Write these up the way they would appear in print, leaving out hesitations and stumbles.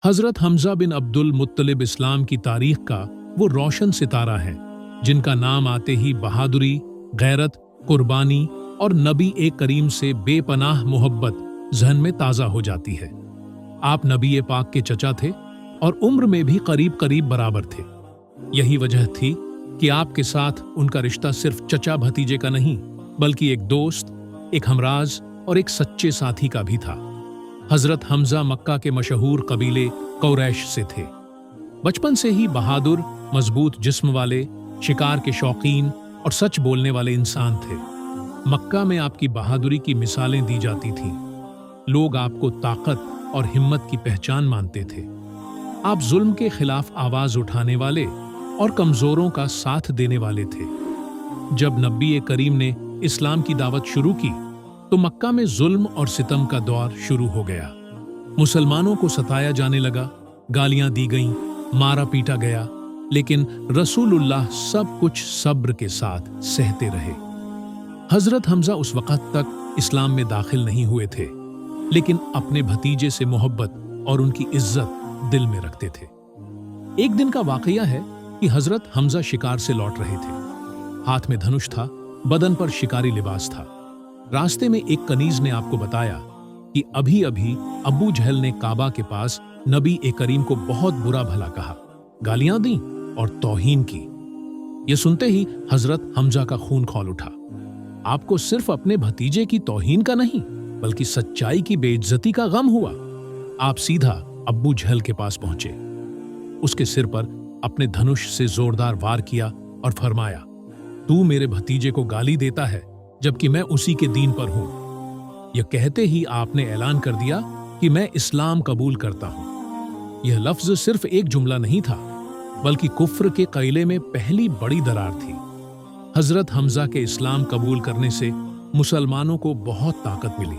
हजरत हमजा बिन अब्दुल मुत्तलिब इस्लाम की तारीख का वो रोशन सितारा है जिनका नाम आते ही बहादुरी, गैरत, कुर्बानी और नबी ए करीम से बेपनाह मोहब्बत जहन में ताज़ा हो जाती है। आप नबी ए पाक के चचा थे और उम्र में भी करीब करीब बराबर थे। यही वजह थी कि आपके साथ उनका रिश्ता सिर्फ चचा भतीजे का नहीं बल्कि एक दोस्त, एक हमराज और एक सच्चे साथी का भी था। हजरत हमजा मक्का के मशहूर कबीले कुरैश से थे। बचपन से ही बहादुर, मजबूत जिस्म वाले, शिकार के शौकीन और सच बोलने वाले इंसान थे। मक्का में आपकी बहादुरी की मिसालें दी जाती थीं। लोग आपको ताकत और हिम्मत की पहचान मानते थे। आप जुल्म के खिलाफ आवाज उठाने वाले और कमजोरों का साथ देने वाले थे। जब नबी करीम ने इस्लाम की दावत शुरू की तो मक्का में जुल्म और सितम का दौर शुरू हो गया। मुसलमानों को सताया जाने लगा, गालियां दी गईं, मारा पीटा गया, लेकिन रसूलुल्लाह सब कुछ सब्र के साथ सहते रहे। हजरत हमजा उस वक़्त तक इस्लाम में दाखिल नहीं हुए थे, लेकिन अपने भतीजे से मोहब्बत और उनकी इज्जत दिल में रखते थे। एक दिन का वाकया है कि हजरत हमजा शिकार से लौट रहे थे। हाथ में धनुष था, बदन पर शिकारी लिबास था। रास्ते में एक कनीज ने आपको बताया कि अभी अभी अबू जहल ने काबा के पास नबी करीम को बहुत बुरा भला कहा, गालियां दी और तौहीन की। यह सुनते ही हजरत हमजा का खून खौल उठा। आपको सिर्फ अपने भतीजे की तौहीन का नहीं बल्कि सच्चाई की बेइज्जती का गम हुआ। आप सीधा अबू जहल के पास पहुंचे, उसके सिर पर अपने धनुष से जोरदार वार किया और फरमाया, तू मेरे भतीजे को गाली देता है जबकि मैं उसी के दीन पर हूं। यह कहते ही आपने ऐलान कर दिया कि मैं इस्लाम कबूल करता हूं। यह लफ्ज सिर्फ एक जुमला नहीं था बल्कि कुफ्र के क़िले में पहली बड़ी दरार थी। हजरत हमजा के इस्लाम कबूल करने से मुसलमानों को बहुत ताकत मिली।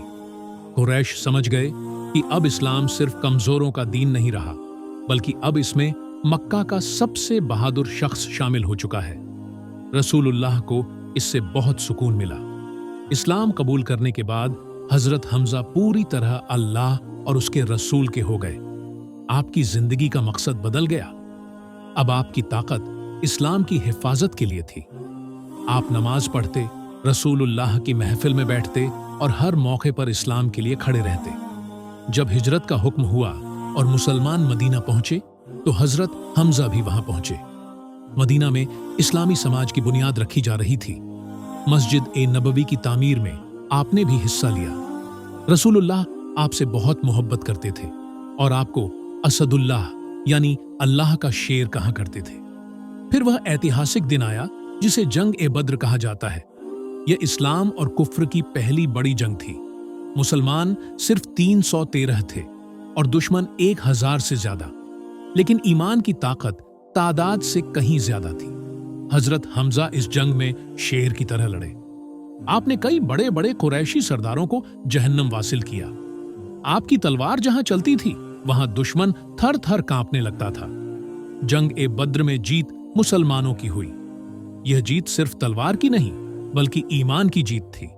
कुरैश समझ गए कि अब इस्लाम सिर्फ कमजोरों का दीन नहीं रहा बल्कि अब इसमें मक्का का सबसे बहादुर शख्स शामिल हो चुका है। रसूलुल्लाह को इससे बहुत सुकून मिला। इस्लाम कबूल करने के बाद हजरत हमजा पूरी तरह अल्लाह और उसके रसूल के हो गए। आपकी जिंदगी का मकसद बदल गया। अब आपकी ताकत इस्लाम की हिफाजत के लिए थी। आप नमाज पढ़ते, रसूलुल्लाह की महफिल में बैठते और हर मौके पर इस्लाम के लिए खड़े रहते। जब हिजरत का हुक्म हुआ और मुसलमान मदीना पहुंचे तो हजरत हमजा भी वहां पहुंचे। मदीना में इस्लामी समाज की बुनियाद रखी जा रही थी। मस्जिद नबवी की तामीर में आपने भी हिस्सा लिया। रसूलुल्लाह आपसे बहुत मोहब्बत करते थे और आपको असदुल्लाह यानी अल्लाह का शेर कहा करते थे। फिर वह ऐतिहासिक दिन आया जिसे जंग बद्र कहा जाता है। यह इस्लाम और कुफ्र की पहली बड़ी जंग थी। मुसलमान सिर्फ 313 थे और दुश्मन 1000 से ज्यादा, लेकिन ईमान की ताकत तादाद से कहीं ज्यादा थी। हजरत हमजा इस जंग में शेर की तरह लड़े। आपने कई बड़े बड़े कुरैशी सरदारों को जहन्नम वासिल किया। आपकी तलवार जहां चलती थी वहां दुश्मन थर थर कांपने लगता था। जंग बद्र में जीत मुसलमानों की हुई। यह जीत सिर्फ तलवार की नहीं बल्कि ईमान की जीत थी।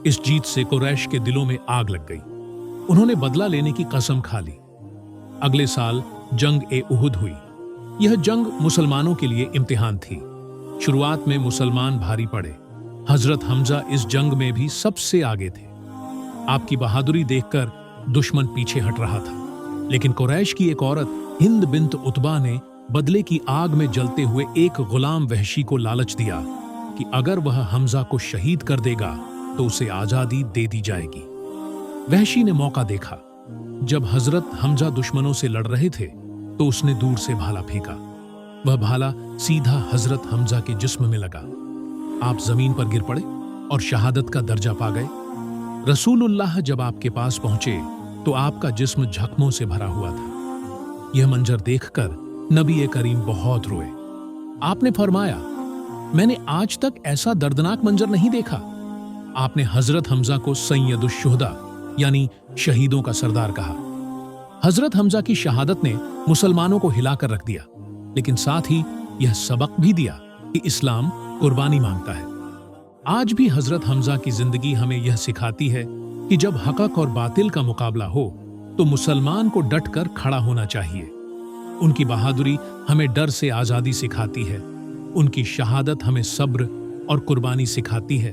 इस जीत से कुरैश के दिलों में आग लग गई। उन्होंने बदला लेने की कसम खा ली। अगले साल जंग उहुद हुई। यह जंग मुसलमानों के लिए इम्तिहान थी। शुरुआत में मुसलमान भारी पड़े। हजरत हमजा इस जंग में भी सबसे आगे थे। आपकी बहादुरी देखकर दुश्मन पीछे हट रहा था, लेकिन कुरैश की एक औरत हिंद बिन्त उतबा ने बदले की आग में जलते हुए एक गुलाम वहशी को लालच दिया कि अगर वह हमजा को शहीद कर देगा तो उसे आजादी दे दी जाएगी। वहशी ने मौका देखा। जब हजरत हमजा दुश्मनों से लड़ रहे थे तो उसने दूर से भाला फेंका। वह भाला सीधा हजरत हमजा के जिस्म में लगा। आप जमीन पर गिर पड़े और शहादत का दर्जा पा गए। रसूलुल्लाह जब आपके पास पहुंचे तो आपका जिस्म जख्मों से भरा हुआ था। यह मंजर देखकर नबी करीम बहुत रोए। आपने फरमाया, मैंने आज तक ऐसा दर्दनाक मंजर नहीं देखा। आपने हजरत हमजा को सैयदुश्शुहदा यानी शहीदों का सरदार कहा। हजरत हमजा की शहादत ने मुसलमानों को हिलाकर रख दिया, लेकिन साथ ही यह सबक भी दिया कि इस्लाम कुर्बानी मांगता है। आज भी हजरत हमजा की जिंदगी हमें यह सिखाती है कि जब हक़ और बातिल का मुकाबला हो تو مسلمان کو ڈٹ کر کھڑا ہونا چاہیے۔ ان کی بہادری ہمیں ڈر سے آزادی سکھاتی ہے، ان کی شہادت ہمیں صبر اور قربانی سکھاتی ہے،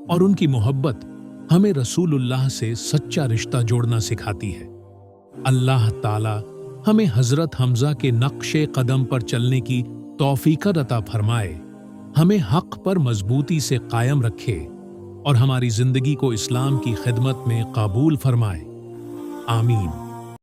اور ان کی محبت ہمیں رسول اللہ سے سچا رشتہ جوڑنا سکھاتی ہے۔ اللہ تعالی ہمیں حضرت حمزہ کے نقش قدم پر چلنے کی توفیق عطا فرمائے، ہمیں حق پر مضبوطی سے قائم رکھے اور ہماری زندگی کو اسلام کی خدمت میں قبول فرمائے۔ آمین۔